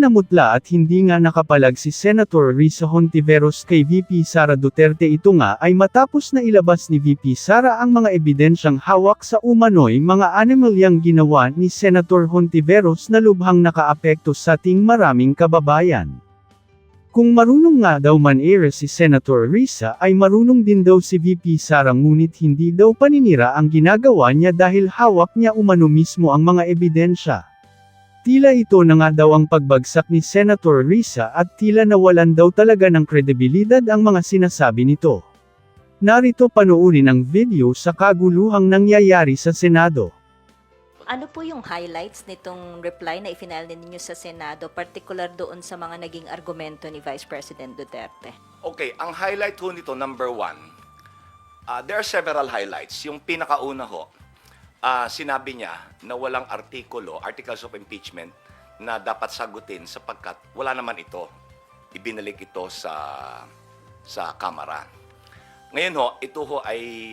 namutla at hindi nga nakapalag si Senator Risa Hontiveros kay VP Sara Duterte. Ito nga ay matapos na ilabas ni VP Sara ang mga ebidensyang hawak sa umano'y mga anomalyang ginawa ni Senator Hontiveros na lubhang nakaapekto sa ating maraming kababayan. Kung marunong nga daw man-ere si Senator Risa ay marunong din daw si VP Sara, ngunit hindi daw paninira ang ginagawa niya dahil hawak niya umano mismo ang mga ebidensya. Tila ito na nga daw ang pagbagsak ni Senator Risa at tila nawalan daw talaga ng kredibilidad ang mga sinasabi nito. Narito panoorin ang video sa kaguluhang nangyayari sa Senado. Ano po yung highlights nitong reply na ifinail ninyo sa Senado, particular doon sa mga naging argumento ni Vice President Duterte? Okay, ang highlight ho nito, number one, there are several highlights. Yung pinakauna ho, sinabi niya na walang articles of impeachment na dapat sagutin sapagkat wala naman ito. Ibinalik ito sa Kamara. Ngayon ho, ito ho ay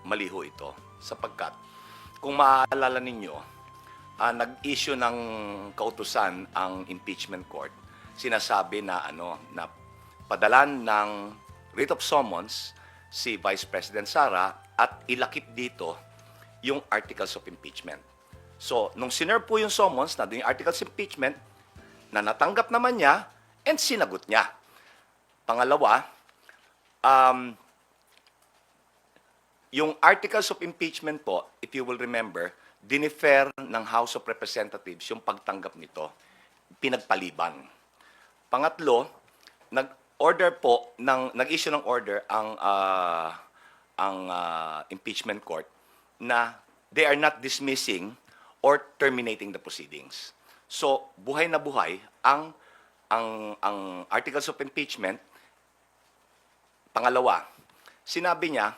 mali ho ito sapagkat kung maaalala ninyo, nag-issue ng kautusan ang impeachment court. Sinasabi na na padalan ng writ of summons si Vice President Sara at ilakip dito yung articles of impeachment. So, nung sinerve po yung summons na yung articles of impeachment, na natanggap naman niya and sinagot niya. Pangalawa, yung articles of impeachment po, if you will remember, dinifer ng House of Representatives yung pagtanggap nito. Pinagpaliban. Pangatlo, nag-issue ng order ang impeachment court na they are not dismissing or terminating the proceedings. So, buhay na buhay ang articles of impeachment. Pangalawa, sinabi niya,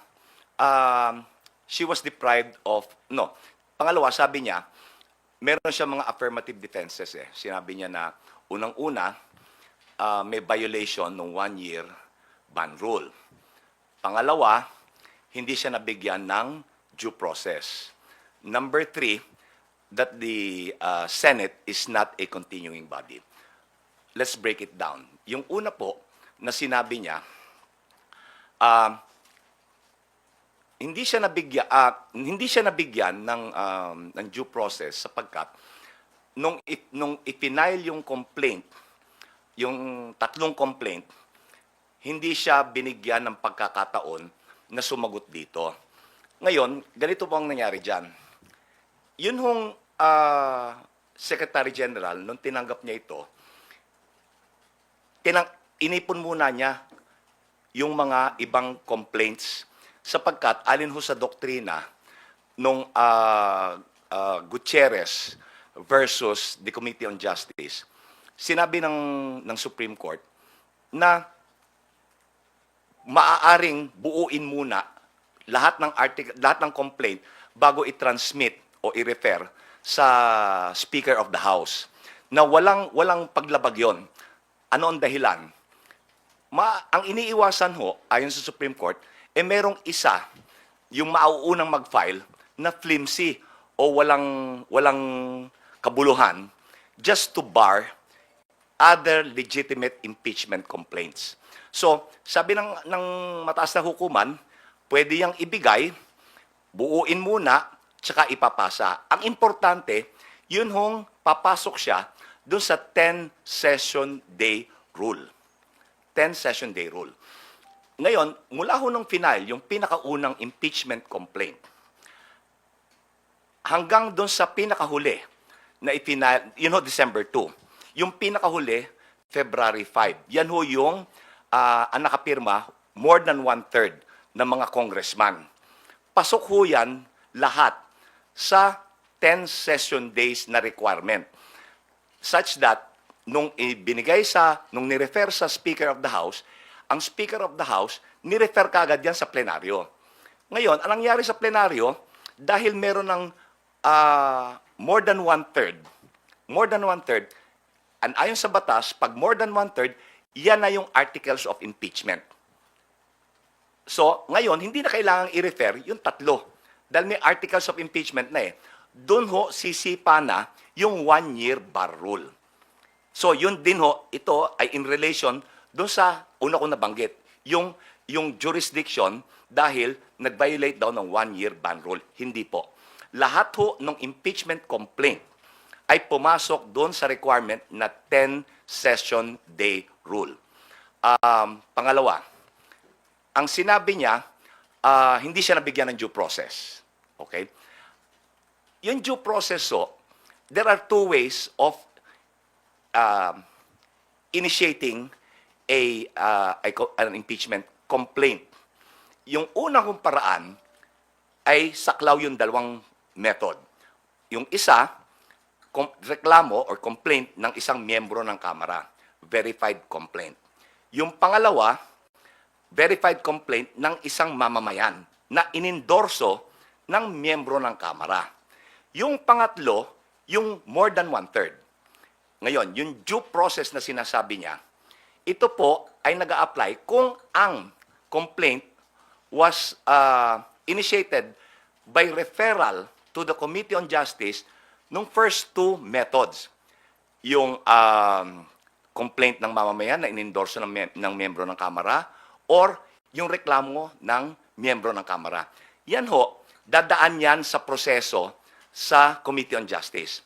she was deprived of, pangalawa, sabi niya, meron siya mga affirmative defenses eh. Sinabi niya na, unang-una, may violation ng 1-year ban rule. Pangalawa, hindi siya nabigyan ng due process. Number 3, that the Senate is not a continuing body. Let's break it down. Yung una po, na sinabi niya, hindi siya nabigyan ng due process sapagkat nung ipinail yung complaint, yung tatlong complaint, hindi siya binigyan ng pagkakataon na sumagot dito. Ngayon, ganito po ang nangyari diyan. Yun hong Secretary General, nung tinanggap niya ito, inipon muna niya yung mga ibang complaints sapagkat alin ho sa doktrina nung Gutierrez versus the Committee on Justice, sinabi ng Supreme Court na maaaring buuin muna lahat ng complaint bago i-transmit o i-refer sa Speaker of the House. Na walang paglabag yon. Ano ang dahilan? Ang iniiwasan ho, ayon sa Supreme Court, merong isa, yung mauunang mag-file, na flimsy o walang kabuluhan just to bar other legitimate impeachment complaints. So, sabi ng mataas na hukuman, pwede yang ibigay, buuin muna, tsaka ipapasa. Ang importante, yun hong papasok siya dun sa 10-session day rule. 10-session day rule. Ngayon, mula ho nung final, yung pinakaunang impeachment complaint, hanggang doon sa pinakahuli, na yun ho, December 2. Yung pinakahuli, February 5. Yan ho yung ang nakapirma, more than 1/3 ng mga congressman. Pasok ho yan lahat sa 10 session days na requirement. Such that, nung nirefer sa Speaker of the House, ang Speaker of the House, nirefer kagad yan sa plenaryo. Ngayon, ang nangyari sa plenaryo, dahil meron ng more than 1/3, and ayon sa batas, pag more than 1/3, yan na yung articles of impeachment. So, ngayon, hindi na kailangang i-refer yung tatlo. Dahil may articles of impeachment na eh. doon ho sisipa na yung 1-year bar rule. So yun din ho, ito ay in relation doon sa una ko nabanggit, yung jurisdiction dahil nag-violate daw ng 1-year ban rule. Hindi po. Lahat ho ng impeachment complaint ay pumasok doon sa requirement na 10-session day rule. Pangalawa, ang sinabi niya, hindi siya nabigyan ng due process. Okay? Yung due process ho, there are two ways of initiating an impeachment complaint. Yung unang kong paraan ay saklaw yung dalawang method. Yung isa, reklamo or complaint ng isang miyembro ng Kamara, verified complaint. Yung pangalawa, verified complaint ng isang mamamayan na inendorso ng miyembro ng Kamara. Yung pangatlo, yung more than one-third. Ngayon, yung due process na sinasabi niya, ito po ay nag-a-apply kung ang complaint was initiated by referral to the Committee on Justice nung first two methods. Yung complaint ng mamamayan na inendorso ng miyembro ng Kamara or yung reklamo ng miyembro ng Kamara. Yan ho, dadaan yan sa proseso sa Committee on Justice.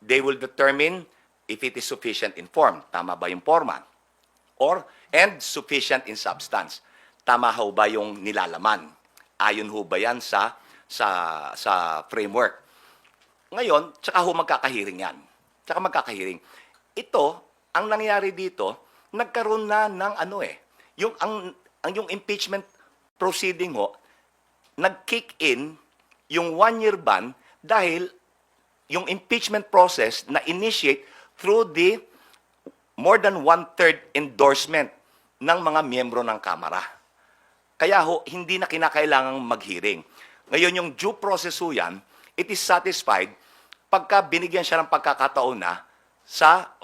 They will determine if it is sufficient in form. Tama ba yung forma? And sufficient in substance. Tama ho ba yung nilalaman? Ayon ho ba yan sa framework? Ngayon, tsaka ho magkakahiring yan. Tsaka magkakahiring. Ito, ang nangyari dito, nagkaroon na ng yung impeachment proceeding ho, nag-kick in yung 1-year ban dahil yung impeachment process na initiate through the more than one-third endorsement ng mga miyembro ng Kamara. Kaya ho, hindi na kinakailangang mag-hearing. Ngayon, yung due process ho yan, it is satisfied pagka binigyan siya ng pagkakataon na sa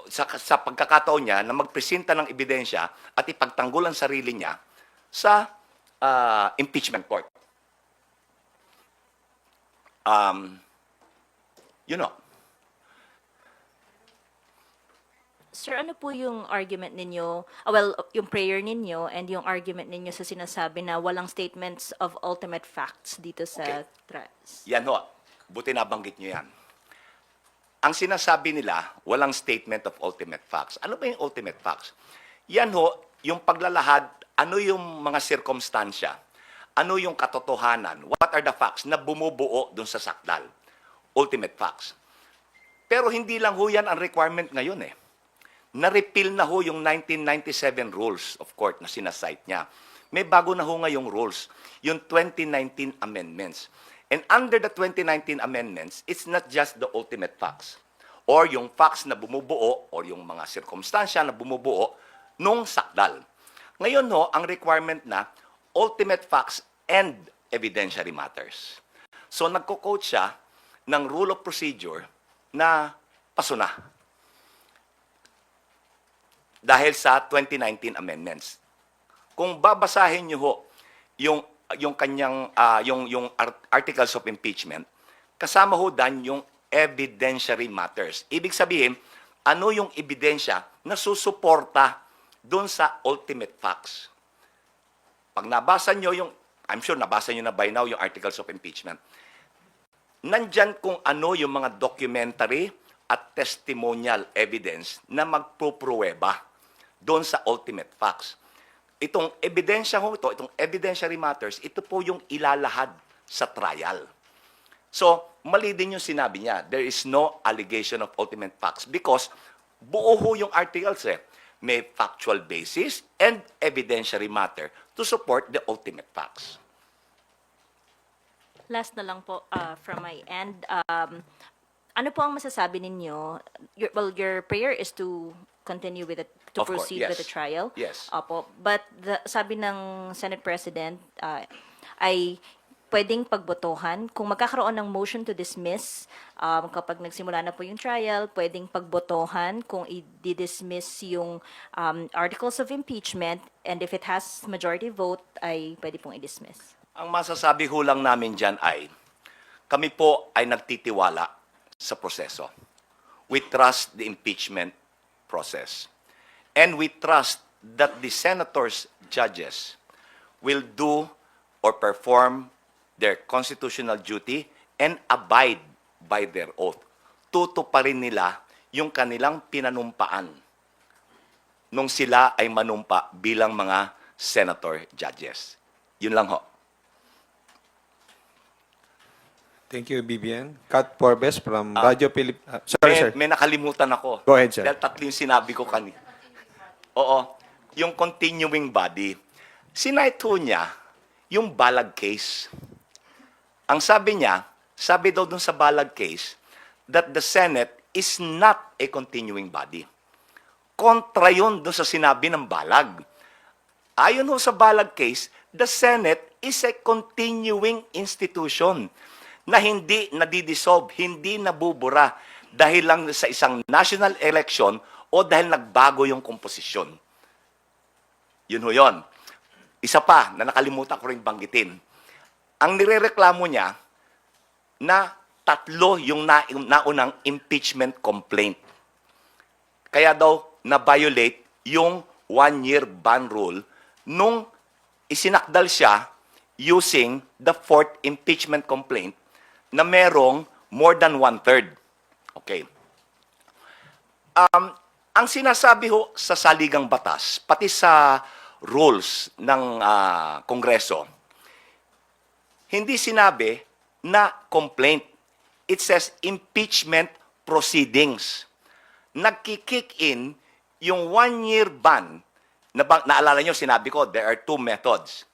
pagkakataon niya na magpresenta ng ebidensya at ipagtanggol ang sarili niya sa impeachment court. You know. Sir, ano po yung argument ninyo, yung prayer ninyo and yung argument ninyo sa sinasabi na walang statements of ultimate facts dito sa trials? Yan ho, buti nabanggit nyo yan. Ang sinasabi nila, walang statement of ultimate facts. Ano ba yung ultimate facts? Yan ho, yung paglalahad, ano yung mga sirkumstansya, ano yung katotohanan, what are the facts na bumubuo dun sa sakdal. Ultimate facts. Pero hindi lang ho yan ang requirement ngayon eh. Na-repeal na ho yung 1997 rules of court na sinasite niya. May bago na ho ngayong rules, yung 2019 amendments. And under the 2019 amendments, it's not just the ultimate facts or yung facts na bumubuo or yung mga sirkumstansya na bumubuo nung sakdal. Ngayon ho, ang requirement na ultimate facts and evidentiary matters. So nagko-quote siya ng rule of procedure na pasuna dahil sa 2019 amendments. Kung babasahin niyo ho yung kanyang yung articles of impeachment, kasama ho dan yung evidentiary matters. Ibig sabihin, ano yung ebidensya na susuporta doon sa ultimate facts. Pag nabasa niyo I'm sure nabasa niyo na by now yung articles of impeachment. Nandyan kung ano yung mga documentary at testimonial evidence na magpupruweba doon sa ultimate facts. Itong ebidensya ho ito, itong evidentiary matters, ito po yung ilalahad sa trial. So, mali din yung sinabi niya, there is no allegation of ultimate facts because buo ho yung articles eh. May factual basis and evidentiary matter to support the ultimate facts. Last na lang po from my end. Ano po ang masasabi ninyo? Your prayer is to continue with it, to Of course, proceed yes. with the trial. Yes. Opo. But sabi ng Senate President ay pwedeng pagbotohan. Kung magkakaroon ng motion to dismiss, kapag nagsimula na po yung trial, pwedeng pagbotohan kung i-dismiss yung articles of impeachment, and if it has majority vote, ay pwede pong i-dismiss. Ang masasabi ho lang namin dyan ay, kami po ay nagtitiwala sa proseso. We trust the impeachment process. And we trust that the senators, judges, will do or perform their constitutional duty and abide by their oath. Tutuparin nila yung kanilang pinanumpaan nung sila ay manumpa bilang mga senator judges. Yun lang ho. Thank you, Bibian. Kat Porbes from Radyo sorry, sir. May nakalimutan ako. Go ahead, sir. Dahil tatlo yung sinabi ko kanina. Oo, yung continuing body. Sinight ho niya yung Balag case. Ang sabi niya, sabi daw dun sa Balag case, that the Senate is not a continuing body. Kontra yun dun sa sinabi ng Balag. Ayon ho sa Balag case, the Senate is a continuing institution na hindi nadidissolve, hindi nabubura dahil lang sa isang national election o dahil nagbago yung komposisyon. Yun ho yun. Isa pa na nakalimutan ko rin banggitin. Ang nirereklamo niya na tatlo yung naunang impeachment complaint. Kaya daw na-violate yung one-year ban rule nung isinakdal siya using the fourth impeachment complaint na merong more than one-third. Okay. Ang sinasabi ho sa saligang batas, pati sa rules ng Kongreso, hindi sinabi na complaint. It says impeachment proceedings. Nagkikick in yung one-year ban. Naalala nyo, sinabi ko, there are two methods.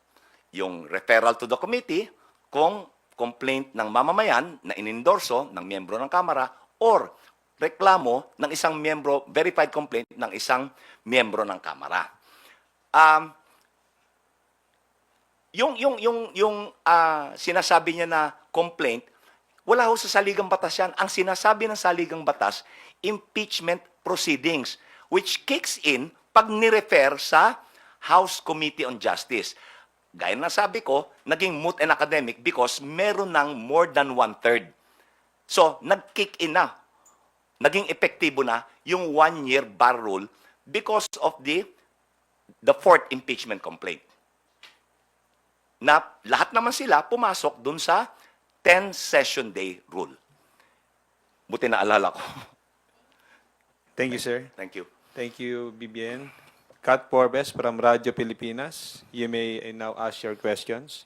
Yung referral to the committee, kung complaint ng mamamayan na inendorso ng miyembro ng Kamara, or reklamo ng isang miyembro, verified complaint ng isang miyembro ng Kamara. Sinasabi niya na complaint, wala ho sa saligang batas yan. Ang sinasabi ng saligang batas, impeachment proceedings, which kicks in pag nirefer sa House Committee on Justice. Gaya na sabi ko, naging moot and academic because meron ng more than one-third. So, nag-kick in na. Naging epektibo na yung one-year bar rule because of the fourth impeachment complaint. Na lahat naman sila pumasok dun sa 10-session day rule. Buti na alala ko. Thank you, sir. Thank you. Thank you, Bibian. Kat Porbes from Radyo Pilipinas. You may now ask your questions.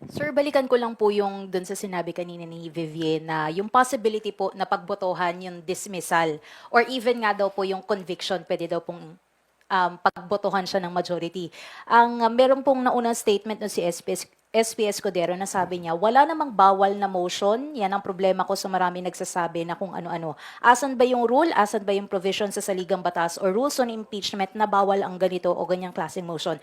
Sir, balikan ko lang po yung dun sa sinabi kanina ni Vivian na yung possibility po na pagbotohan yung dismissal or even nga daw po yung conviction, pwede daw pong pagbotohan siya ng majority. Meron pong naunang statement no si SPS Codero na sabi niya, wala namang bawal na motion. Yan ang problema ko sa marami nagsasabi na kung ano-ano. Asan ba yung rule? Asan ba yung provision sa saligang batas or rules on impeachment na bawal ang ganito o ganyang klaseng motion?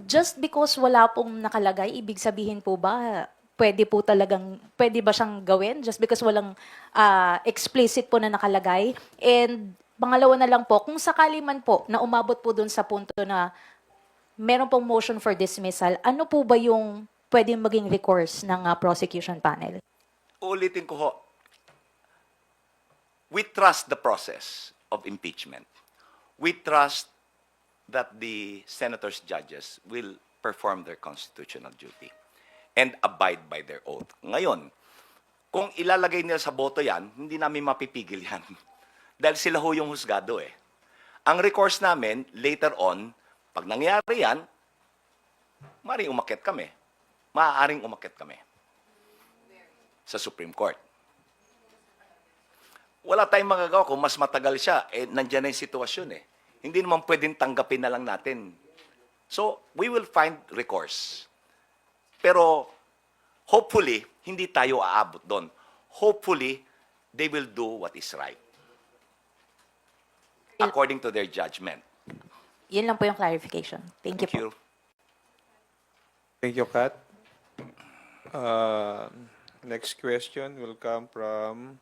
Just because wala pong nakalagay, ibig sabihin po ba, pwede ba siyang gawin? Just because walang explicit po na nakalagay? And pangalawa na lang po, kung sakali man po na umabot po dun sa punto na meron pong motion for dismissal, ano po ba yung pwedeng maging recourse ng prosecution panel? Uulitin ko ho. We trust the process of impeachment. We trust that the senators, judges will perform their constitutional duty and abide by their oath. Ngayon, kung ilalagay nila sa boto yan, hindi namin mapipigil yan. Dahil sila ho yung husgado eh. Ang recourse namin, later on, pag nangyari yan, maaaring umakyat kami. Maaaring umakyat kami sa Supreme Court. Wala tayong magagawa kung mas matagal siya. Nandiyan na yung sitwasyon eh. Hindi naman pwedeng tanggapin na lang natin. So, we will find recourse. Pero, hopefully, hindi tayo aabot doon. Hopefully, they will do what is right. According to their judgment. Yun lang po yung clarification. Thank you po. Thank you, Kat. Next question will come from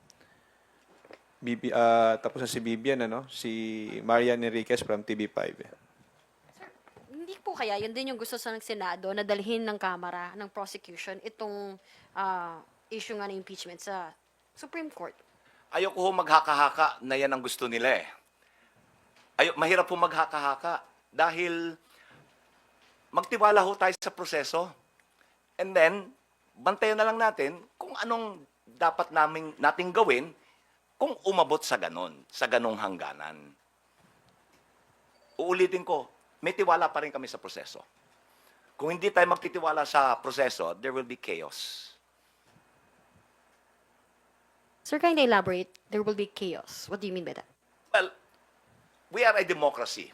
tapos na si Bibian, si Marian Enriquez from TV5. Hindi po kaya, yun din yung gusto sa ng Senado na dalhin ng Kamara, ng prosecution, itong issue nga ng impeachment sa Supreme Court. Ayoko ho maghaka-haka na yan ang gusto nila eh. Mahirap po maghaka-haka dahil magtiwala ho tayo sa proseso. And then, bantayan na lang natin kung anong dapat nating gawin kung umabot sa ganong hangganan. Uulitin ko, may tiwala pa rin kami sa proseso. Kung hindi tayo magtitiwala sa proseso, there will be chaos. Sir, can you elaborate? There will be chaos. What do you mean by that? Well, we are a democracy.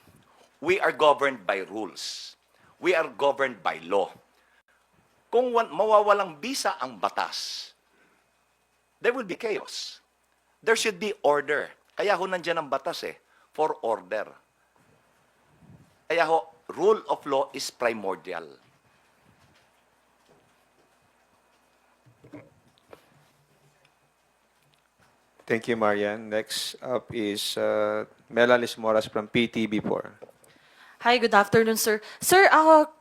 We are governed by rules. We are governed by law. Kung mawawalang bisa ang batas, there will be chaos. There should be order. Kaya ho nandiyan ang batas for order. Kaya ho, rule of law is primordial. Thank you, Marian. Next up is Melalis Moras from PTB4. Hi, good afternoon, sir. Sir,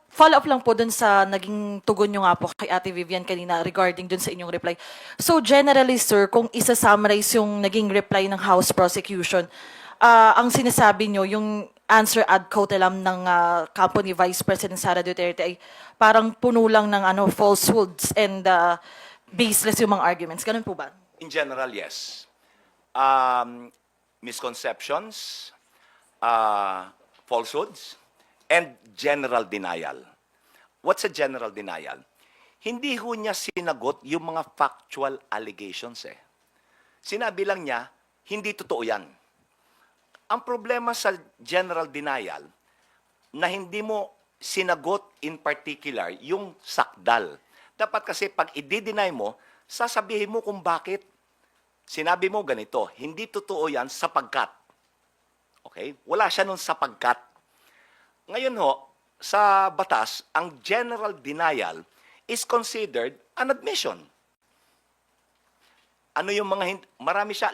follow-up lang po dun sa naging tugon nyo nga po kay Ate Vivian kanina regarding dun sa inyong reply. So, generally, sir, kung isa-summarize yung naging reply ng House Prosecution, ang sinasabi nyo, yung answer ad cautelam ng kampo ni Vice President Sara Duterte ay parang puno lang ng falsehoods and baseless yung mga arguments. Ganun po ba? In general, yes. Misconceptions, falsehoods, and general denial. What's a general denial? Hindi ho niya sinagot yung mga factual allegations Sinabi lang niya, hindi totoo yan. Ang problema sa general denial, na hindi mo sinagot in particular yung sakdal. Dapat kasi pag i-deny mo, sasabihin mo kung bakit. Sinabi mo ganito, hindi totoo yan sapagkat. Okay? Wala siya nun sapagkat. Ngayon ho, sa batas, ang general denial is considered an admission. Ano yung mga marami siya,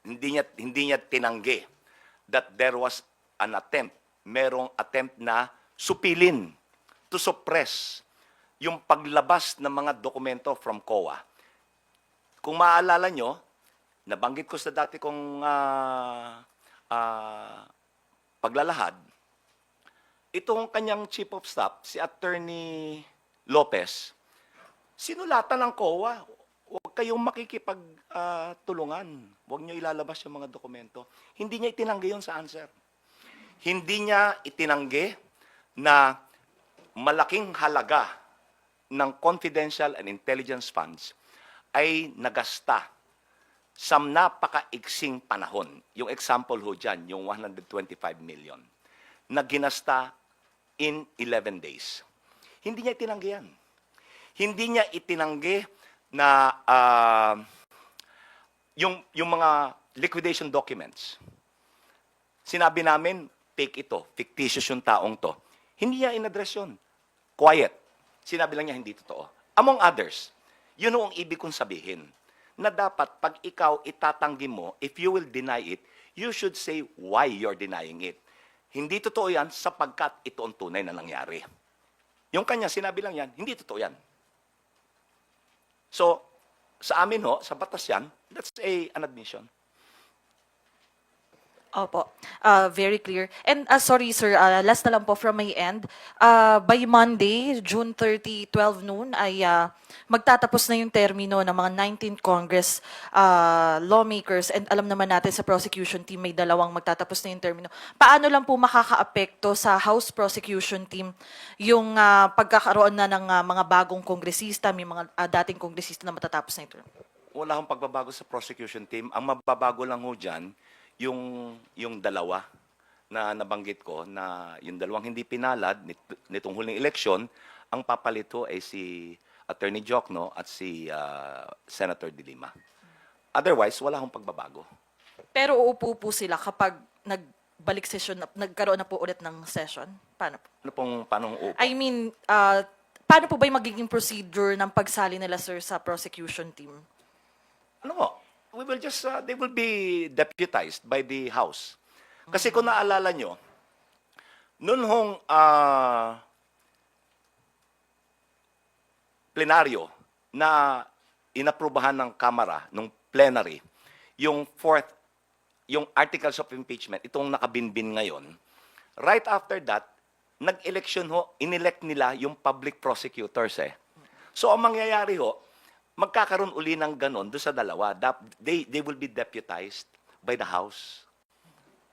hindi niya tinanggi that there was an attempt, merong attempt na supilin, to suppress yung paglabas ng mga dokumento from COA. Kung maaalala nyo, nabanggit ko sa dati kong paglalahad, itong kanyang chief of staff, si Attorney Lopez, sinulatan ng COA, huwag kayong makikipagtulungan. Huwag nyo ilalabas yung mga dokumento. Hindi niya itinanggi yun sa answer. Hindi niya itinanggi na malaking halaga ng confidential and intelligence funds ay nagasta sa napakaiksing panahon. Yung example ho dyan, yung 125 million, na ginasta in 11 days. Hindi niya itinanggi yan. Hindi niya itinanggi na yung mga liquidation documents. Sinabi namin, fake ito, fictitious yung taong to. Hindi niya in-address yun. Quiet. Sinabi lang niya, hindi totoo. Among others, yun ang ibig kong sabihin, na dapat pag ikaw itatanggi mo, if you will deny it, you should say why you're denying it. Hindi totoo yan sapagkat ito ang tunay na nangyari. Yung kanya, sinabi lang yan, hindi totoo yan. So, sa amin ho, sa batas yan, that's an admission. Opo. Very clear. And sorry sir, last na lang po from my end. By Monday, June 30, 12 noon, ay magtatapos na yung termino ng mga 19th Congress lawmakers. And alam naman natin sa prosecution team, may dalawang magtatapos na yung termino. Paano lang po makakaapekto sa House prosecution team yung pagkakaroon na ng mga bagong kongresista, may mga dating kongresista na matatapos na ito? Wala akong pagbabago sa prosecution team. Ang mababago lang ho dyan, yung dalawa na nabanggit ko, na yung dalawang hindi pinalad nitong huling eleksyon, ang papalito ay si Attorney Jokno at si Senator De Lima. Otherwise, wala akong pagbabago. Pero uupo po sila kapag nagbalik session, nagkaroon na po ulit ng session? Paano po? Paano upo? I mean, paano po ba yung magiging procedure ng pagsali nila, sir, sa prosecution team? We will just, they will be deputized by the House. Kasi kung naalala nyo, Noon hong plenaryo na inaprubahan ng Kamara, nung plenary, yung yung articles of impeachment, itong nakabinbin ngayon, right after that, nag-election ho, inelect nila yung public prosecutors eh. So ang mangyayari ho, magkakaroon uli ng ganon doon sa dalawa. They will be deputized by the House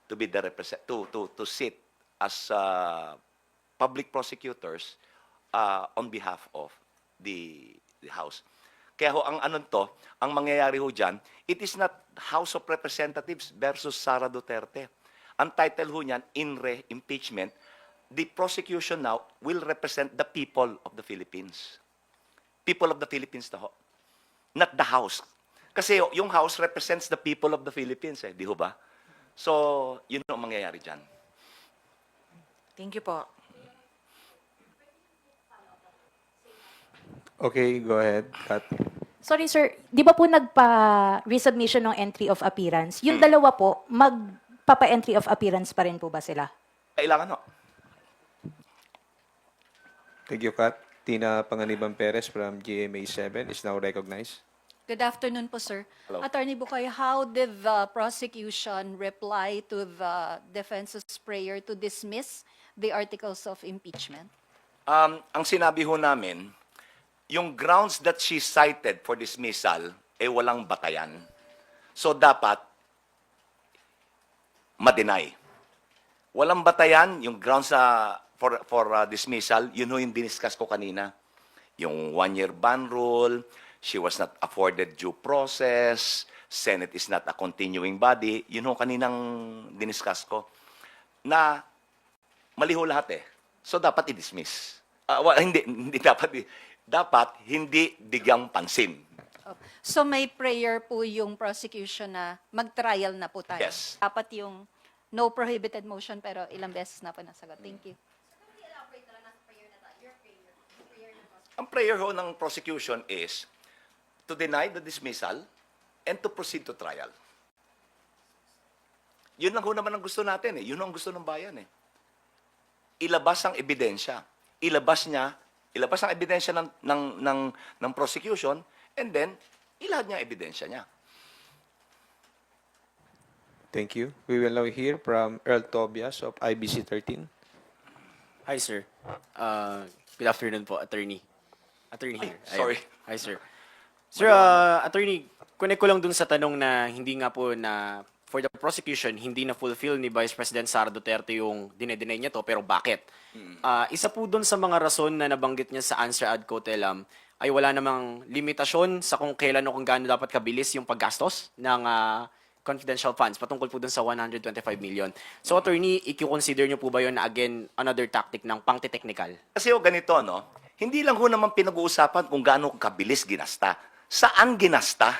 to be the to sit as public prosecutors on behalf of the House. Kaya ho, ang mangyayari ho dyan, it is not House of Representatives versus Sara Duterte. Ang title ho niyan, in re impeachment, the prosecution now will represent the people of the Philippines. People of the Philippines na ho. Not the House. Kasi yung House represents the people of the Philippines eh, di ho ba? So, yun ang mangyayari dyan. Thank you po. Okay, go ahead, Kat. Sorry sir, di ba po nagpa-resubmission ng entry of appearance? Yung dalawa po, magpapa-entry of appearance pa rin po ba sila? Kailangan ho. Thank you, Kat. Tina Panganiban Perez from GMA7 is now recognized. Good afternoon po, sir. Hello. Attorney Bucay, how did the prosecution reply to the defense's prayer to dismiss the articles of impeachment? Ang sinabi ho namin, yung grounds that she cited for dismissal, walang batayan. So, dapat ma-deny. Walang batayan, yung grounds for dismissal, yun ho yung diniscuss ko kanina. Yung one-year ban rule, she was not afforded due process, Senate is not a continuing body, yun ho kaninang diniscuss ko. Na mali ho lahat eh. So, dapat i-dismiss. Hindi dapat dapat hindi bigyang pansin. So may prayer po yung prosecution na mag-trial na po tayo. Yes. Dapat yung no prohibited motion pero ilang beses na po nasagot. Thank you. Ang prayer ho ng prosecution is to deny the dismissal and to proceed to trial. Yun lang ho naman ang gusto natin eh. Yun ang gusto ng bayan eh. Ilabas ang ebidensya. Ilabas ang ebidensya ng prosecution and then ilahad niya ang ebidensya niya. Thank you. We will now hear from Earl Tobias of IBC 13. Hi, sir. Good afternoon po, attorney. Attorney here. Ayun. sorry. Hi, sir. Sir, attorney, connect ko lang dun sa tanong na hindi nga po na for the prosecution, hindi na fulfill ni Vice President Sara Duterte yung dinedenay niya to, pero bakit? Isa po dun sa mga rason na nabanggit niya sa answer ad cotelem ay wala namang limitasyon sa kung kailan o kung gaano dapat kabilis yung paggastos ng confidential funds patungkol po dun sa 125 million. So, attorney, i-consider niyo po ba yun na again, another tactic ng pangti-technical? Kasi ho ganito, no? Hindi lang ho naman pinag-uusapan kung gaano kabilis ginasta. Saan ginasta?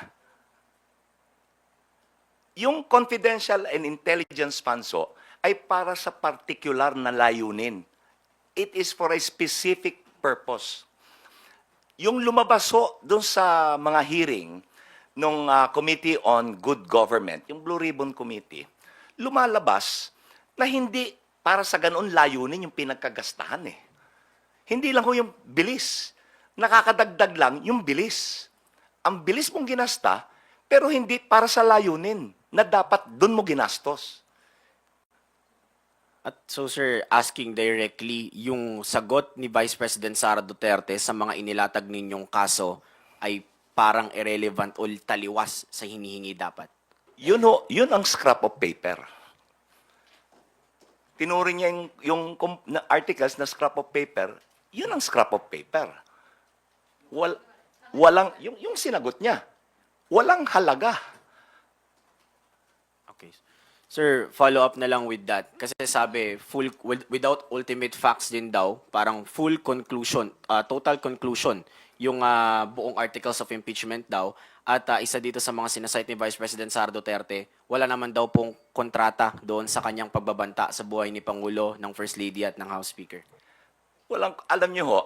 Yung confidential and intelligence funds ho, ay para sa particular na layunin. It is for a specific purpose. Yung lumabas ho doon sa mga hearing nung Committee on Good Government, yung Blue Ribbon Committee, lumalabas na hindi para sa ganoon layunin yung pinagkagastahan eh. Hindi lang ho yung bilis. Nakakadagdag lang yung bilis. Ang bilis mong ginasta, pero hindi para sa layunin na dapat doon mo ginastos. At so, sir, asking directly, yung sagot ni Vice President Sara Duterte sa mga inilatag ninyong kaso ay parang irrelevant o taliwas sa hinihingi dapat. Yun ang scrap of paper. Tinuring niya yung articles na scrap of paper, yun ang scrap of paper. Walang, yung sinagot niya, walang halaga. Okay. Sir, follow up na lang with that. Kasi sabi, without ultimate facts din daw, parang full conclusion, total conclusion, yung buong articles of impeachment daw. At isa dito sa mga sinasite ni Vice President Sara Duterte, wala naman daw pong kontrata doon sa kanyang pagbabanta sa buhay ni Pangulo, ng First Lady at ng House Speaker. Alam niyo ho,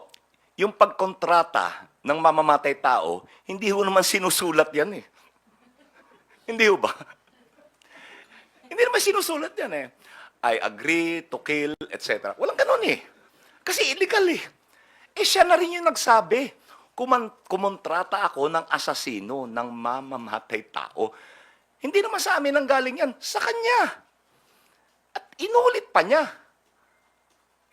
yung pagkontrata ng mamamatay tao, hindi ho naman sinusulat yan eh. Hindi ho ba? Hindi naman sinusulat yan eh. I agree to kill, etc. Walang ganun eh. Kasi illegal eh. Eh siya na rin yung nagsabi, kumontrata ako ng asasino, ng mamamatay tao. Hindi naman sa amin ang galing yan, sa kanya. At inulit pa niya.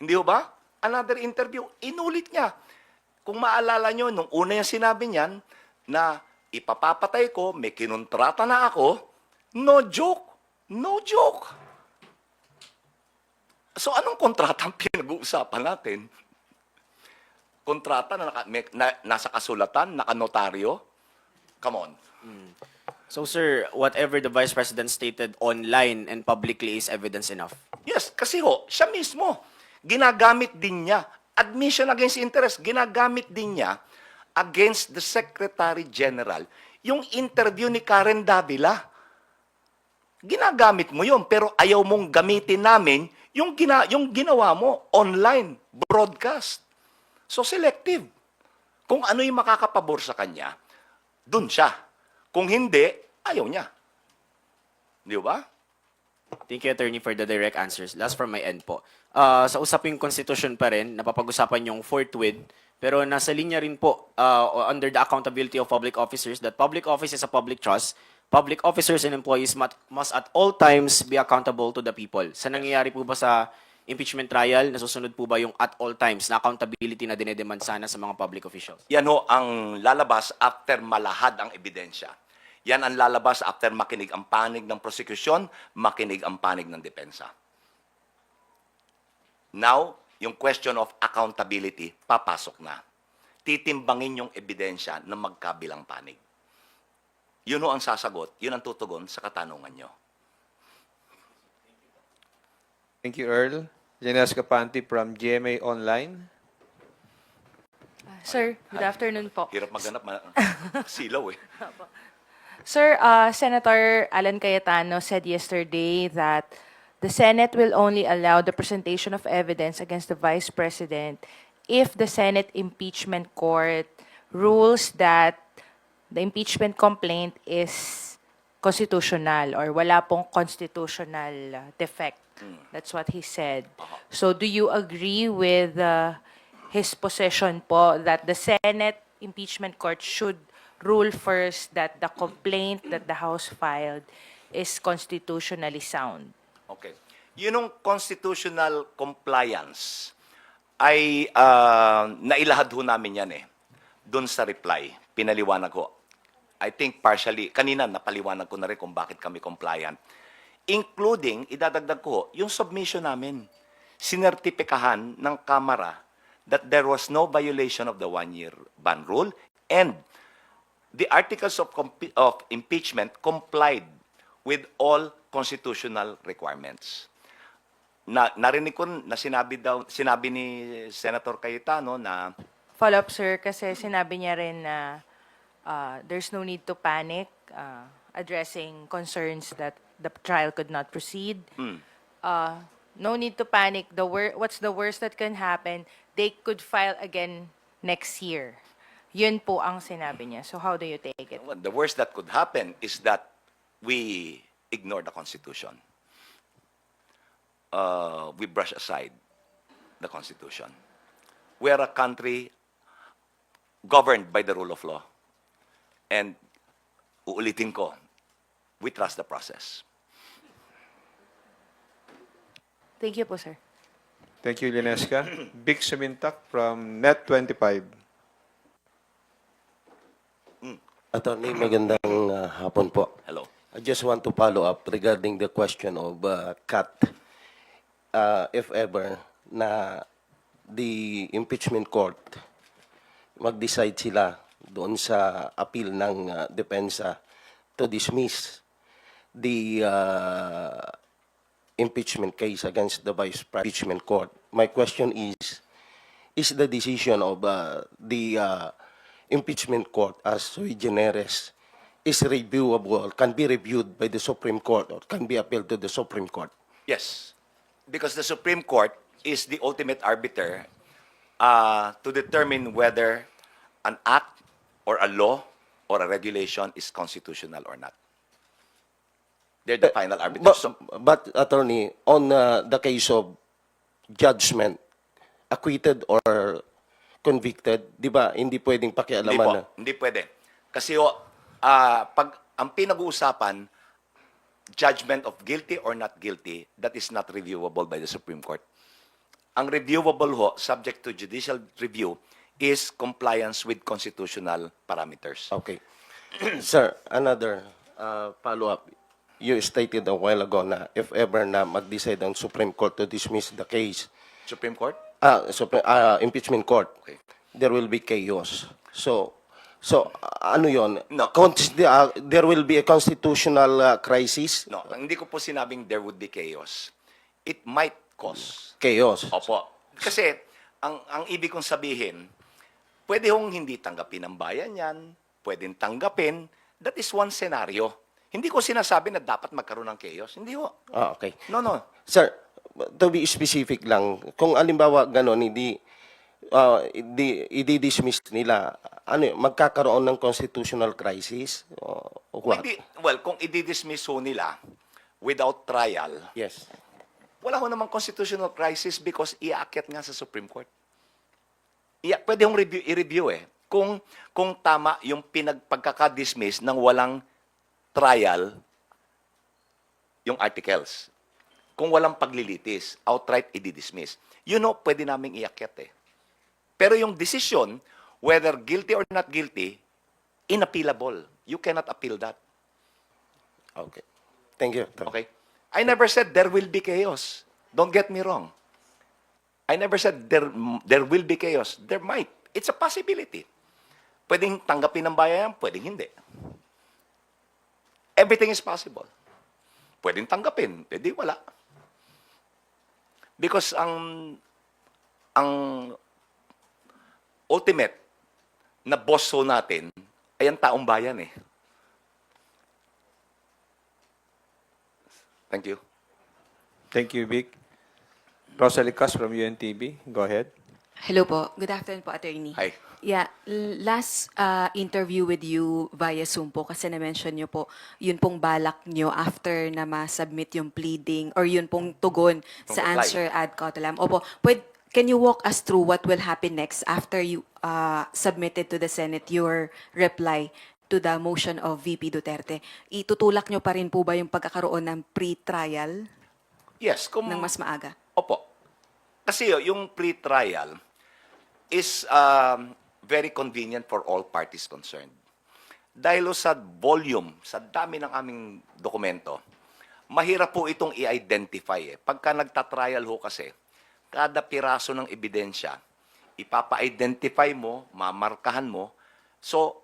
Hindi ho ba? Another interview, inulit niya. Kung maalala nyo, nung una yung sinabi niyan, na ipapapatay ko, may kinontrata na ako, no joke. No joke. So anong kontrata ang pinag-uusapan natin? Kontrata na, nasa kasulatan, nakanotaryo? Come on. So sir, whatever the Vice President stated online and publicly is evidence enough? Yes, kasi ho, siya mismo, ginagamit din niya, admission against interest, ginagamit din niya against the Secretary General. Yung interview ni Karen Davila, ginagamit mo yun, pero ayaw mong gamitin namin yung ginawa mo online, broadcast. So selective. Kung ano yung makakapabor sa kanya, dun siya. Kung hindi, ayaw niya. Di ba? Thank you, Attorney, for the direct answers. Last from my end po. Sa usaping constitution pa rin, napapag-usapan yung forthwith, pero nasa linya rin po under the accountability of public officers that public office is a public trust. Public officers and employees must at all times be accountable to the people. Sa nangyayari po ba sa impeachment trial, nasusunod po ba yung at all times na accountability na dinedemand sana sa mga public officials? Yan ho ang lalabas after malahad ang ebidensya. Yan ang lalabas after makinig ang panig ng prosecution, makinig ang panig ng depensa. Now, yung question of accountability, papasok na. Titimbangin yung ebidensya ng magkabilang panig. Yun ho ang sasagot, yun ang tutugon sa katanungan nyo. Thank you, Earl. Janelle Escapante from GMA Online. Sir, good afternoon po. Hirap maghanap, silaw eh. Sir, Senator Alan Cayetano said yesterday that the Senate will only allow the presentation of evidence against the Vice President if the Senate Impeachment Court rules that the impeachment complaint is constitutional or wala pong constitutional defect. That's what he said. So do you agree with his position po that the Senate Impeachment Court should rule first that the complaint that the House filed is constitutionally sound? Okay. Yun yung constitutional compliance ay nailahad ho namin yan eh. Doon sa reply, pinaliwanag ko. I think partially, kanina napaliwanag ko na rin kung bakit kami compliant. Including, idadagdag ko, yung submission namin. Sinertipikahan ng Kamara that there was no violation of the one-year ban rule and the articles of impeachment complied with all constitutional requirements. Narinig ko na sinabi ni Senator Cayetano na Follow-up, sir, kasi sinabi niya rin na there's no need to panic addressing concerns that the trial could not proceed. No need to panic. What's the worst that can happen? They could file again next year. Yun po ang sinabi niya. So how do you take it? the worst that could happen is that we ignore the Constitution. We brush aside the Constitution. We are a country governed by the rule of law. And uulitin ko, we trust the process. Thank you po, sir. Thank you, Linesca. Vic Sumintak from Net25. Attorney, magandang hapon po. Hello. I just want to follow up regarding the question of cut. If ever na the impeachment court mag-decide sila doon sa appeal ng depensa to dismiss the impeachment case against the Vice President Impeachment Court. My question is the decision of the impeachment court as sui generis is reviewable, can be reviewed by the Supreme Court or can be appealed to the Supreme Court? Yes. Because the Supreme Court is the ultimate arbiter to determine whether an act or a law or a regulation is constitutional or not. They're the final arbiters. So, But attorney, on the case of judgment, acquitted or convicted, di ba, hindi pwedeng hindi pakialaman na. po, hindi pwede. Kasi pag ang pinag-uusapan, judgment of guilty or not guilty, that is not reviewable by the Supreme Court. Ang reviewable ho, subject to judicial review, is compliance with constitutional parameters. Okay. Sir, another follow-up. You stated a while ago na if ever na mag-decide ang Supreme Court to dismiss the case, Supreme Court? impeachment court, Okay. there will be chaos. So ano yon? No. There will be a constitutional crisis. No, hindi ko po sinabing there would be chaos. It might cause. Chaos. Opo. Kasi, ang ibig kong sabihin, pwede hong hindi tanggapin ng bayan yan, pwedeng tanggapin, that is one scenario. Hindi ko sinasabi na dapat magkaroon ng chaos. Hindi ho. Okay. No, no. Sir, to be specific lang, kung alimbawa ganon, i-dismiss nila, magkakaroon ng constitutional crisis? O what? Kung i-dismiss ho nila without trial, Yes. wala ho namang constitutional crisis because iaakyat nga sa Supreme Court. Pwede hong i-review eh. Kung tama yung pagkaka-dismiss ng walang trial, yung articles. Kung walang paglilitis, outright i-dismiss. Pwede naming iakyat eh. Pero yung decision, whether guilty or not guilty, inappealable. You cannot appeal that. Okay. Thank you. Okay? I never said there will be chaos. Don't get me wrong. I never said there will be chaos. There might. It's a possibility. Pwedeng tanggapin ng bayan, pwedeng hindi. Everything is possible. Pwedeng tanggapin, pwede wala. Because ang ultimate na boss ho natin ay ang taong bayan eh. Thank you. Thank you, Vic. Rosalie Cas from UNTV. Go ahead. Hello po. Good afternoon po, Attorney. Hi. Yeah, last interview with you via Zoom po kasi na-mention nyo po, yun pong balak nyo after na ma-submit yung pleading or yun pong tugon sa reply. answer ad cautelam. Opo, can you walk us through what will happen next after you submitted to the Senate your reply to the motion of VP Duterte? Itutulak nyo pa rin po ba yung pagkakaroon ng pre-trial Yes, ng mas maaga? Opo. Kasi yung pre-trial is very convenient for all parties concerned. Dahil sa volume, sa dami ng aming dokumento, mahirap po itong i-identify eh. Pagka nagtatrial ho kasi, kada piraso ng ebidensya, ipapa-identify mo, mamarkahan mo, so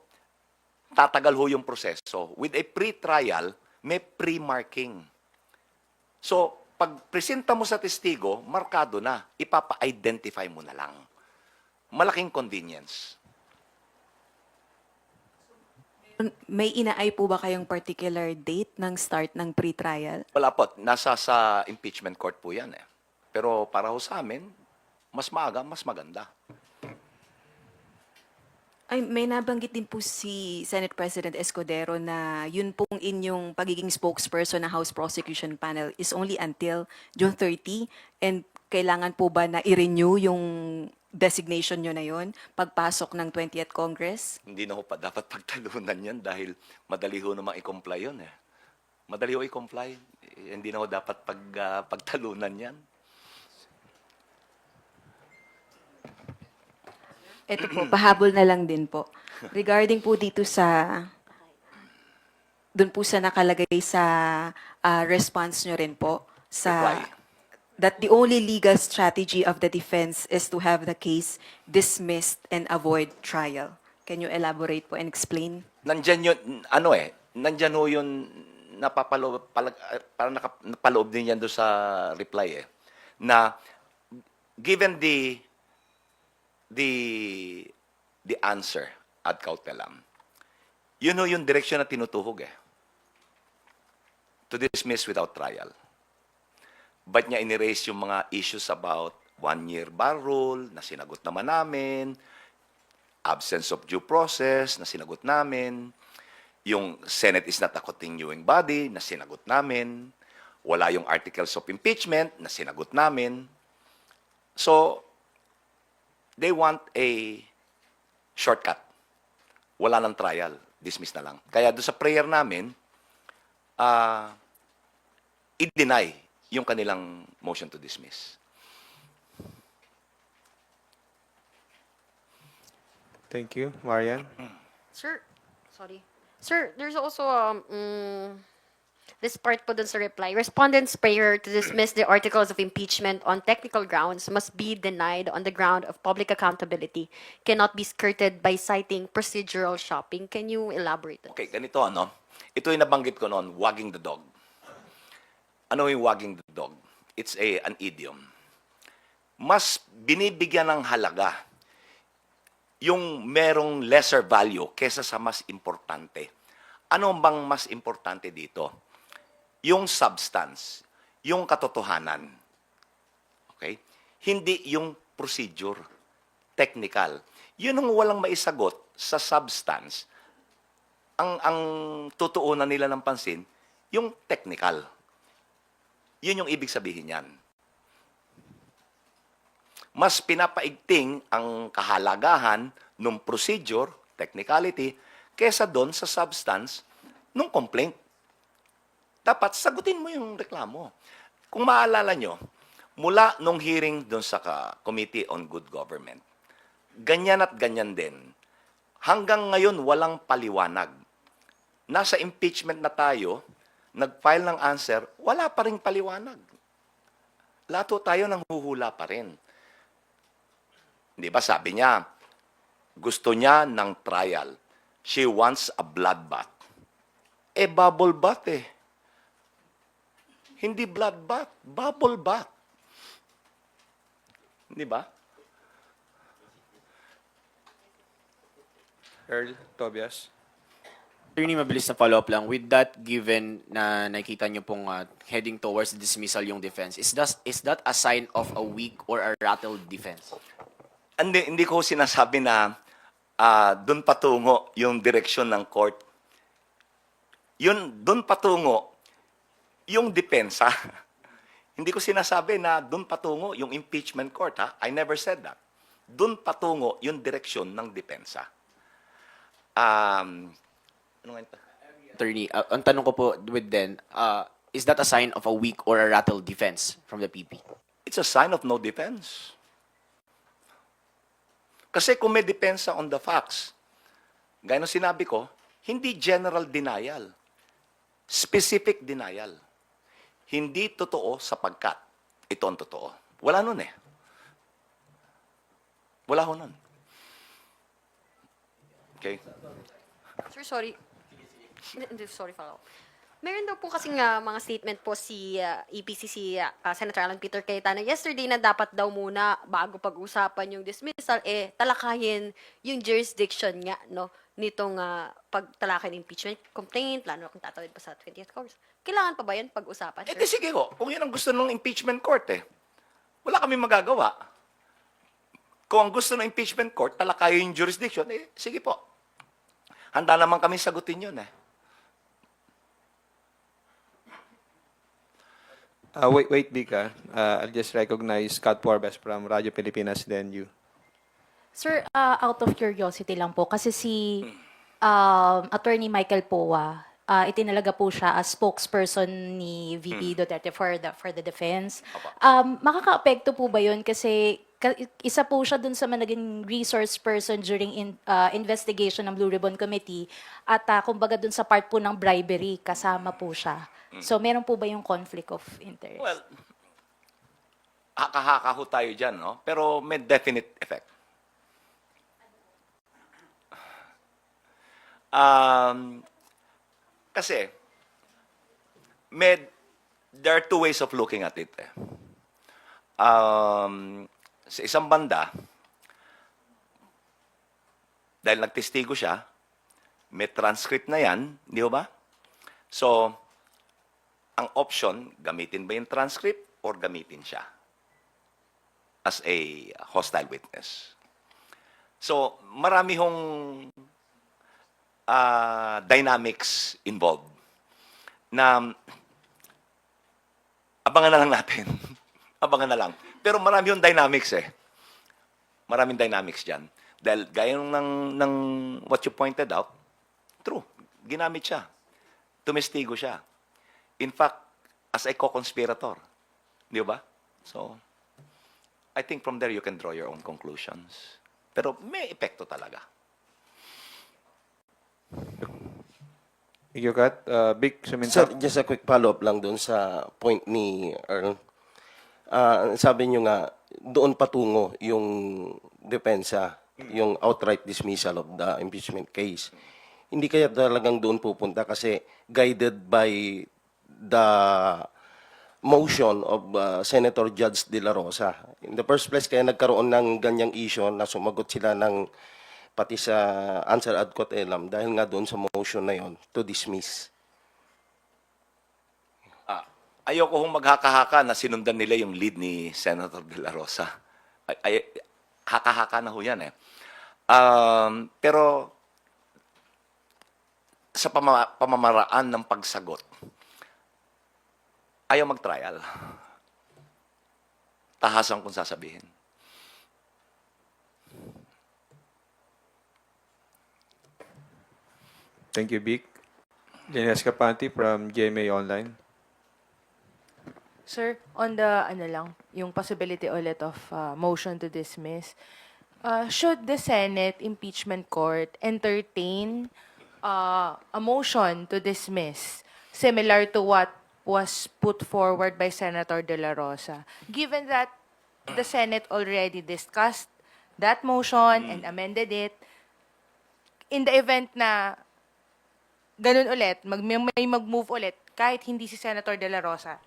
tatagal ho yung proseso. With a pre-trial, may pre-marking. So, pag presenta mo sa testigo, markado na, ipapa-identify mo na lang. Malaking convenience. May inaay po ba kayong particular date ng start ng pre-trial? Wala po, nasa sa impeachment court po yan eh. Pero para ho sa amin, mas maaga, mas maganda. Ay, may nabanggit din po si Senate President Escudero na yun pong inyong pagiging spokesperson ng House Prosecution Panel is only until June 30 and kailangan po ba na i-renew yung designation nyo na yun pagpasok ng 20th Congress? Hindi na ho pa dapat pagtalunan yan dahil madali ho namang i-comply yun eh. Madali ho i-comply. Hindi na ho dapat pagtalunan yan. Ito po, pahabol na lang din po. Regarding po dito dun po sa nakalagay sa response nyo rin po, sa Reply. that the only legal strategy of the defense is to have the case dismissed and avoid trial. Can you elaborate po and explain? Nandyan yun, nandyan ho yun, parang napaloob din yan doon sa reply eh, na given the answer ad cautelam, yun ho yung direksyon na tinutuhog eh, to dismiss without trial. Ba't niya in-erase yung mga issues about one-year bar rule na sinagot naman namin, absence of due process na sinagot namin, Yung Senate is not a continuing body na sinagot namin. Wala yung articles of impeachment na sinagot namin. So, they want a shortcut. Wala ng trial. Dismiss na lang. Kaya doon sa prayer namin, i-deny yung kanilang motion to dismiss. Thank you. Marian? Sir, sorry. Sir, there's also this part po dun sa reply. Respondent's prayer to dismiss the articles of impeachment on technical grounds must be denied on the ground of public accountability. Cannot be skirted by citing procedural shopping. Can you elaborate on Okay, ganito ano. Ito yung nabanggit ko noon, wagging the dog. Ano yung wagging the dog? It's an idiom. Mas binibigyan ng halaga yung merong lesser value kesa sa mas importante. Ano bang mas importante dito? Yung substance, yung katotohanan. Okay? Hindi yung procedure, technical. Yun ang walang maisagot sa substance. Ang tutuunan nila ng pansin, yung technical. Yun yung ibig sabihin yan. Mas pinapaigting ang kahalagahan ng procedure, technicality, kesa doon sa substance ng complaint. Dapat sagutin mo yung reklamo. Kung maalala nyo, mula nung hearing doon sa Committee on Good Government, ganyan at ganyan din. Hanggang ngayon, walang paliwanag. Nasa impeachment na tayo, nag-file ng answer, wala pa rin paliwanag. Lato tayo nang huhula pa rin. Di ba sabi niya, gusto niya ng trial. She wants a bloodbath. Bubble bath eh. Hindi bloodbath, bubble bath. Di ba? Earl, Tobias? Attorney, mabilis na follow-up lang. With that, given na nakikita nyo pong heading towards dismissal yung defense, is that a sign of a weak or a rattled defense? Hindi ko sinasabi na doon patungo yung direksyon ng court. Yun, doon patungo yung depensa. Hindi ko sinasabi na doon patungo yung impeachment court. Ha? I never said that. Doon patungo yung direksyon ng depensa. Ano nga ito? Attorney, ang tanong ko po with then, is that a sign of a weak or a rattled defense from the PP? It's a sign of no defense. Kasi kung may depensa on the facts, gaya ng sinabi ko, hindi general denial. Specific denial. Hindi totoo sapagkat ito ang totoo. Wala nun eh. Wala ho nun. Okay? Sir, sorry. Sorry, follow. Meron daw po kasing mga statement po si EPCC Senator Alan Peter Cayetano yesterday na dapat daw muna bago pag-usapan yung dismissal, talakayin yung jurisdiction nga, no, nitong pagtalakay ng impeachment complaint, lalo na kung tatawid pa sa 20th Congress. Kailangan pa ba yan pag-usapan, sir? Sige ho, kung yun ang gusto ng impeachment court wala kami magagawa. Kung ang gusto ng impeachment court, talakayin yung jurisdiction, sige po. Handa naman kami sagutin yun Wait, Bika. I'll just recognize Kat Porbes from Radyo Pilipinas, then you. Sir, out of curiosity lang po, kasi si Attorney Michael Poa, itinalaga po siya as spokesperson ni VP Duterte for the defense. Makaka-apekto po ba yun? Kasi isa po siya dun sa naging resource person during investigation ng Blue Ribbon Committee at kumbaga dun sa part po ng bribery, kasama po siya. So, meron po ba yung conflict of interest? Well, haka-haka ho tayo dyan, no? Pero may definite effect. Kasi, there are two ways of looking at it. Sa isang banda, dahil nagtestigo siya, may transcript na yan, di ba? So, ang option, gamitin ba yung transcript or gamitin siya as a hostile witness? So, marami hong dynamics involved na abangan na lang natin. Abangan na lang. Pero marami yung dynamics eh. Maraming dynamics dyan. Dahil gaya ng what you pointed out, true, ginamit siya. Tumestigo siya. In fact, as a co-conspirator. Di ba? So, I think from there you can draw your own conclusions. Pero may epekto talaga. Thank you, Kat. Vic, Sir, suminta. just a quick follow-up lang doon sa point ni Earl. Sabi nyo nga, doon patungo yung depensa, yung outright dismissal of the impeachment case. Hindi kaya talagang doon pupunta kasi guided by the motion of Senator Judge De La Rosa. In the first place, kaya nagkaroon ng ganyang issue na sumagot sila ng pati sa answer ad coelam dahil nga doon sa motion na yon to dismiss. Ayoko hong maghaka-haka na sinundan nila yung lead ni Senator De La Rosa. Haka-haka na ho yan eh. Pero sa pamamaraan ng pagsagot, ayaw mag-trial. Tahasan kung sasabihin. Thank you, Vic. Jenny Escapante from GMA Online. Sir, on the yung possibility ulit of motion to dismiss, should the Senate impeachment court entertain a motion to dismiss similar to what was put forward by Senator De La Rosa, given that the Senate already discussed that motion and amended it? In the event na ganun ulit, may mag-move ulit, kahit hindi si Senator De La Rosa,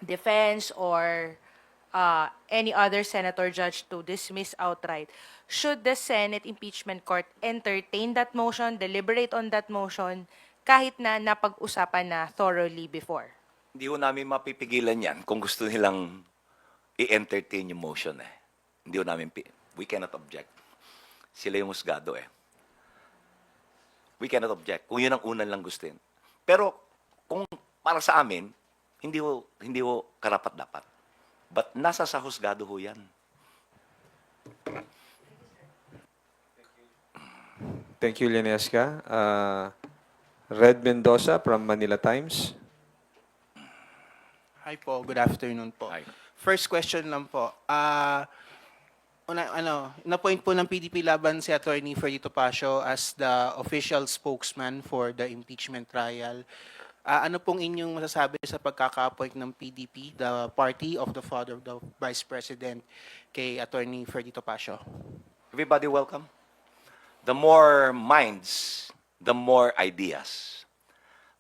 defense or any other senator judge to dismiss outright, should the Senate impeachment court entertain that motion, deliberate on that motion, kahit na napag-usapan na thoroughly before? Hindi ho namin mapipigilan yan kung gusto nilang i-entertain yung motion eh. Hindi ho namin, we cannot object. Sila yung husgado eh. We cannot object kung yun ang unan lang gustuin. Pero kung para sa amin, hindi ho karapat-dapat. But nasa sa husgado ho yan. Thank you, Lenesca. Red Mendoza from Manila Times. Hi po, good afternoon po. Hi. First question lang po. Na-point po ng PDP laban si Attorney Freddy Topacio as the official spokesman for the impeachment trial. Ano pong inyong masasabi sa pagkaka-appoint ng PDP, the party of the father of the Vice President, kay Attorney Freddy Topacio? Everybody welcome. The more minds, the more ideas,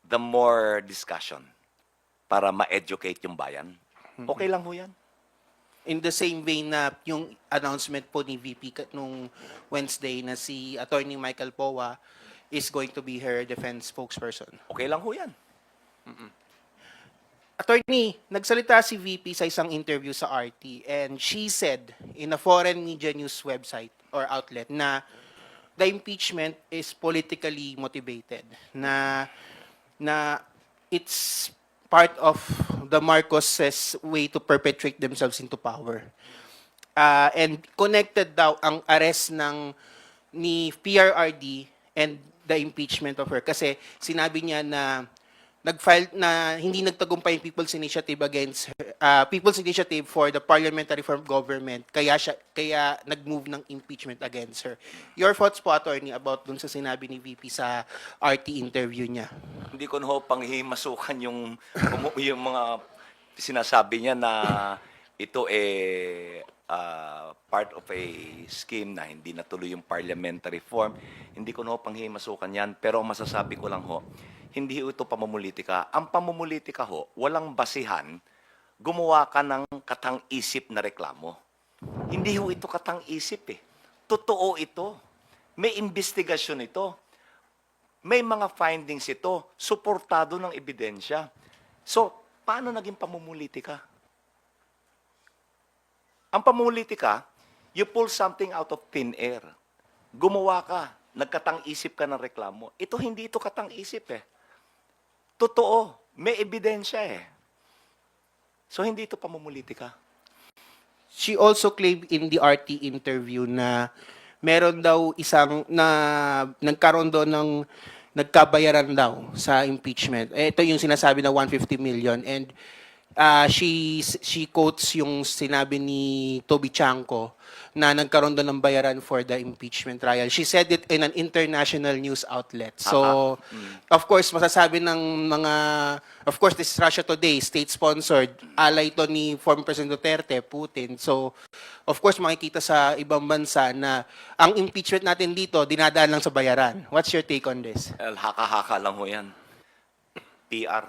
the more discussion para ma-educate yung bayan. Okay lang ho yan. In the same vein na yung announcement po ni VP nung Wednesday na si Attorney Michael Powa is going to be her defense spokesperson. Okay lang ho yan. Attorney, nagsalita si VP sa isang interview sa RT and she said in a foreign media news website or outlet na the impeachment is politically motivated, na it's part of the Marcoses' way to perpetrate themselves into power. And connected daw ang arrest ni PRRD and the impeachment of her kasi sinabi niya na nag-file na hindi nagtagumpay yung People's Initiative against her, People's Initiative for the Parliamentary Reform Government, kaya nag-move ng impeachment against her. Your thoughts po, Attorney, about dun sa sinabi ni VP sa RT interview niya? Hindi ko ho panghimasukan yung mga sinasabi niya na ito part of a scheme na hindi natuloy yung parliamentary reform. Hindi ko ho panghimasukan yan, pero masasabi ko lang ho, hindi ito pamumulitika. Ang pamumulitika ho, walang basihan, gumawa ka ng katang-isip na reklamo. Hindi ho ito katang-isip eh. Totoo ito. May investigasyon ito. May mga findings ito. Suportado ng ebidensya. So, paano naging pamumulitika? Ang pamumulitika, you pull something out of thin air. Gumawa ka nagkatang-isip ka ng reklamo. Ito, hindi ito katang-isip eh. Totoo. May ebidensya eh. So, hindi ito pamumulitika. She also claimed in the RT interview na meron daw isang na nagkaroon doon ng nagkabayaran daw sa impeachment. Ito yung sinasabi na 150 million and she quotes yung sinabi ni Toby Chanco na nagkaroon doon ng bayaran for the impeachment trial. She said it in an international news outlet. So, of course, masasabi ng mga, of course, this is Russia Today, state-sponsored, ally ito ni former President Duterte, Putin. So, of course, makikita sa ibang bansa na ang impeachment natin dito, dinadaan lang sa bayaran. What's your take on this? Well, haka-haka lang ho yan. PR.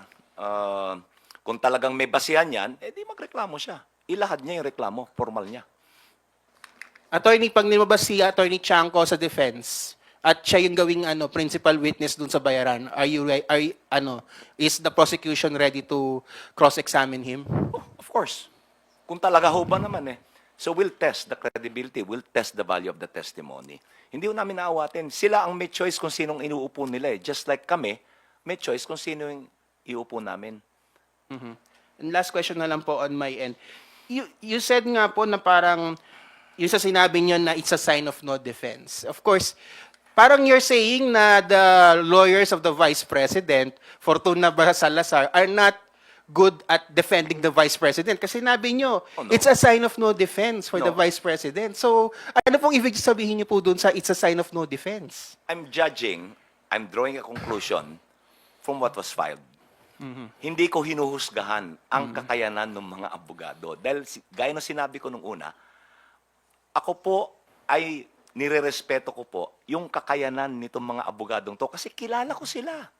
Kung talagang may basihan yan, di magreklamo siya. Ilahad niya yung reklamo, formal niya. Attorney, pag nilabas si Attorney Chanco sa defense at siya yung gawing principal witness dun sa bayaran, is the prosecution ready to cross-examine him? Oh, of course. Kung talaga ho ba naman eh. So we'll test the credibility, we'll test the value of the testimony. Hindi ho namin naawatin. Sila ang may choice kung sinong inuupo nila eh. Just like kami, may choice kung sino yung iuupo namin. And last question na lang po on my end. You said nga po na parang yung sa sinabi niyo na it's a sign of no defense. Of course, parang you're saying na the lawyers of the Vice President, Fortuna Salazar, are not good at defending the Vice President. Kasi sinabi niyo, it's a sign of no defense for the Vice President. So, ano pong ibig sabihin niyo po dun sa it's a sign of no defense? I'm drawing a conclusion from what was filed. Hindi ko hinuhusgahan ang kakayanan ng mga abogado. Dahil, gaya ng sinabi ko nung una, ako po ay nirerespeto ko po yung kakayanan nitong mga abogadong to kasi kilala ko sila.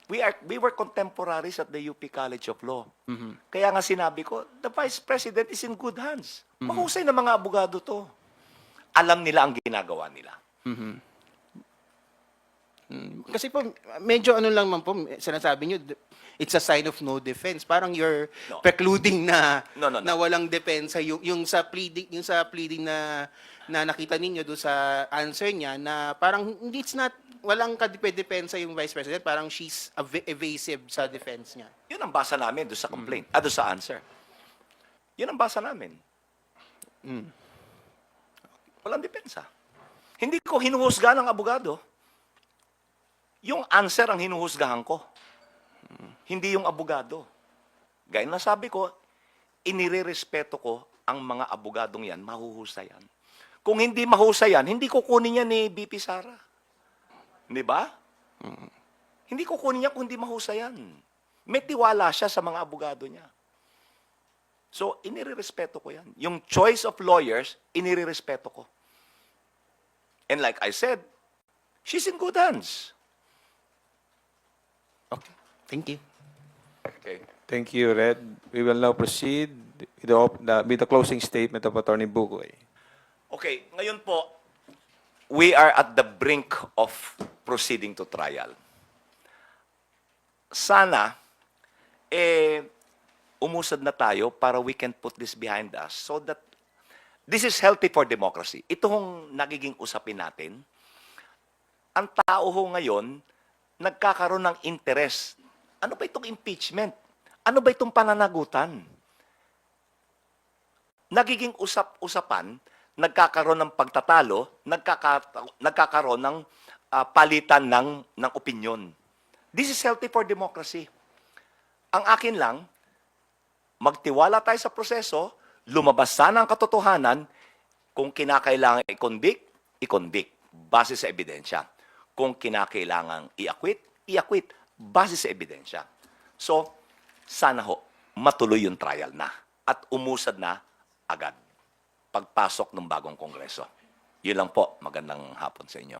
We were contemporaries at the UP College of Law. Kaya nga sinabi ko, the Vice President is in good hands. Mahusay na mga abogado to. Alam nila ang ginagawa nila. Kasi po, medyo lang man po, sinasabi niyo, it's a sign of no defense. Parang you're precluding na na walang depensa yung sa pleading na nakita ninyo do sa answer niya na parang it's not walang kadepensa yung Vice President, parang she's evasive sa defense niya. Yun ang basa namin do sa complaint, do sa answer. Yun ang basa namin. Walang depensa. Hindi ko hinuhusgahan ng abogado. Yung answer ang hinuhusgahan ko. Hindi yung abogado. Gaya na sabi ko, inirerespeto ko ang mga abogadong yan, mahuhusayan. Kung hindi mahusayan, hindi kukunin niya ni BP Sara. Di ba? Hindi kukunin niya kung hindi mahusayan. May tiwala siya sa mga abogado niya. So, inirerespeto ko yan. Yung choice of lawyers, inirerespeto ko. And like I said, she's in good hands. Okay. Thank you. Okay. Thank you, Red. We will now proceed with the closing statement of Attorney Bugoy. Okay, ngayon po, we are at the brink of proceeding to trial. Sana, umusad na tayo para we can put this behind us so that this is healthy for democracy. Ito hong nagiging usapin natin. Ang tao ho ngayon, nagkakaroon ng interest. Ano ba itong impeachment? Ano ba itong pananagutan? Nagiging usap-usapan, nagkakaroon ng pagtatalo, nagkakaroon ng palitan ng opinion. This is healthy for democracy. Ang akin lang, magtiwala tayo sa proseso, lumabas sana ang katotohanan, kung kinakailangan i-convict, base sa ebidensya. Kung kinakailangan i-acquit, base sa ebidensya. So, sana ho, matuloy yung trial na at umusad na agad pagpasok ng bagong Kongreso. Yun lang po. Magandang hapon sa inyo.